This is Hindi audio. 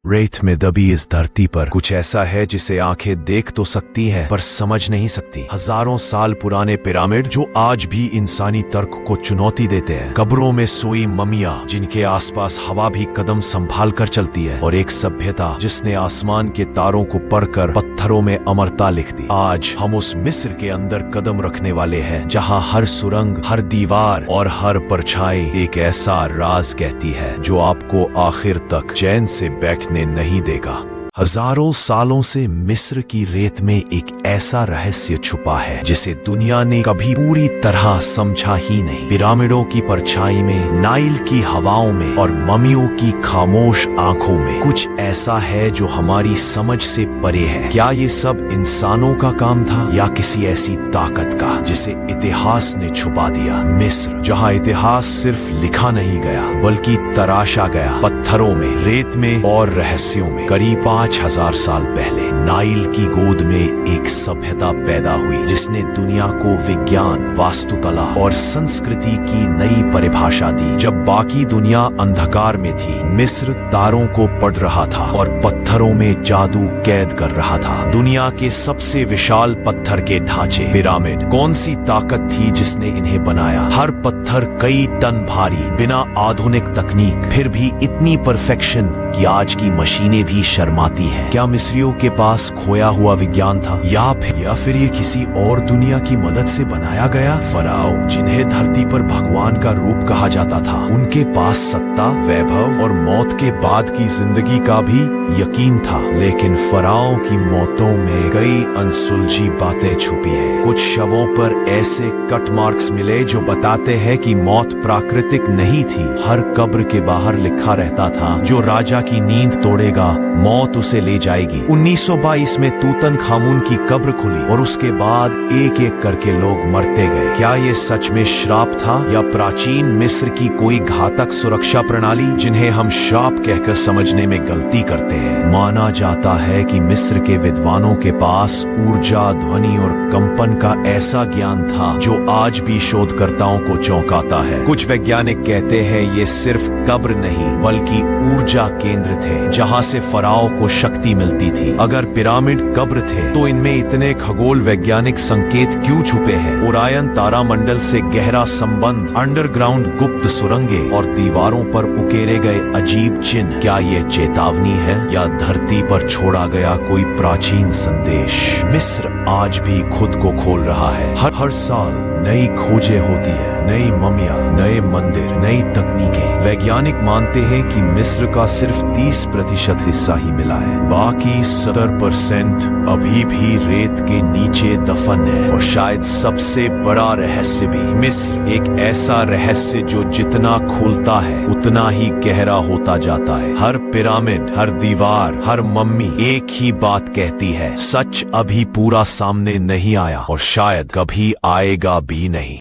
रेत में दबी इस धरती पर कुछ ऐसा है जिसे आंखें देख तो सकती हैं पर समझ नहीं सकती। हजारों साल पुराने पिरामिड जो आज भी इंसानी तर्क को चुनौती देते हैं, कब्रों में सोई ममिया जिनके आसपास हवा भी कदम संभाल कर चलती है, और एक सभ्यता जिसने आसमान के तारों को पढ़कर पत्थरों में अमरता लिख दी। आज हम उस मिस्र के अंदर कदम रखने वाले हैं जहाँ हर सुरंग, हर दीवार और हर परछाई एक ऐसा राज कहती है जो आपको आखिर तक चैन से बैठने नहीं देगा। हजारों सालों से मिस्र की रेत में एक ऐसा रहस्य छुपा है जिसे दुनिया ने कभी पूरी तरह समझा ही नहीं। पिरामिडों की परछाई में, नाइल की हवाओं में और ममियों की खामोश आंखों में कुछ ऐसा है जो हमारी समझ से परे है। क्या ये सब इंसानों का काम था या किसी ऐसी ताकत का जिसे इतिहास ने छुपा दिया? मिस्र, जहाँ इतिहास सिर्फ लिखा नहीं गया बल्कि तराशा गया, पत्थरों में, रेत में और रहस्यों में। करीब 5000 साल पहले नाइल की गोद में एक सभ्यता पैदा हुई जिसने दुनिया को विज्ञान, वास्तुकला और संस्कृति की नई परिभाषा दी। जब बाकी दुनिया अंधकार में थी, मिस्र तारों को पढ़ रहा था और पत्थरों में जादू कैद कर रहा था। दुनिया के सबसे विशाल पत्थर के ढांचे, पिरामिड, कौन सी ताकत थी जिसने इन्हें बनाया? हर पत्थर कई टन भारी, बिना आधुनिक तकनीक, फिर भी इतनी परफेक्शन कि आज की मशीनें भी शर्माती हैं। क्या मिस्रियों के पास खोया हुआ विज्ञान था या फिर ये किसी और दुनिया की मदद से बनाया गया? फराओ, जिन्हें धरती पर भगवान का रूप कहा जाता था, उनके पास सत्ता, वैभव और मौत के बाद की जिंदगी का भी यकीन था। लेकिन फराओ की मौतों में कई अनसुलझी बातें छुपी हैं। कुछ शवों पर ऐसे कट मार्क्स मिले जो बताते हैं कि मौत प्राकृतिक नहीं थी। हर कब्र के बाहर लिखा रहता था, जो राजा की नींद तोड़ेगा मौत उसे ले जाएगी। 1922 में तूतनखामुन की कब्र खुली और उसके बाद एक एक करके लोग मरते गए। क्या ये सच में श्राप था या प्राचीन मिस्र की कोई घातक सुरक्षा प्रणाली जिन्हें हम श्राप कहकर समझने में गलती करते हैं? माना जाता है कि मिस्र के विद्वानों के पास ऊर्जा, ध्वनि और कंपन का ऐसा ज्ञान था जो आज भी शोधकर्ताओं को चौंकाता है। कुछ वैज्ञानिक कहते हैं ये सिर्फ कब्र नहीं बल्कि ऊर्जा केंद्र थे जहां से फराओ को शक्ति मिलती थी। अगर पिरामिड कब्र थे तो इनमें इतने खगोल वैज्ञानिक संकेत क्यों छुपे हैं? ओरायन तारामंडल से गहरा संबंध, अंडरग्राउंड गुप्त सुरंगें और दीवारों पर उकेरे गए अजीब चिन्ह, क्या ये चेतावनी है या धरती पर छोड़ा गया कोई प्राचीन संदेश? मिस्र आज भी खुद को खोल रहा है। हर साल नई खोजें होती है, नई ममिया, नए मंदिर, नई तकनीकें। वैज्ञानिक मानते हैं कि मिस्र का सिर्फ 30% हिस्सा ही मिला है, बाकी 70% अभी भी रेत के नीचे दफन है। और शायद सबसे बड़ा रहस्य भी, मिस्र एक ऐसा रहस्य जो जितना खुलता है उतना ही गहरा होता जाता है। हर पिरामिड, हर दीवार, हर मम्मी एक ही बात कहती है, सच अभी पूरा सामने नहीं आया और शायद कभी आएगा भी नहीं।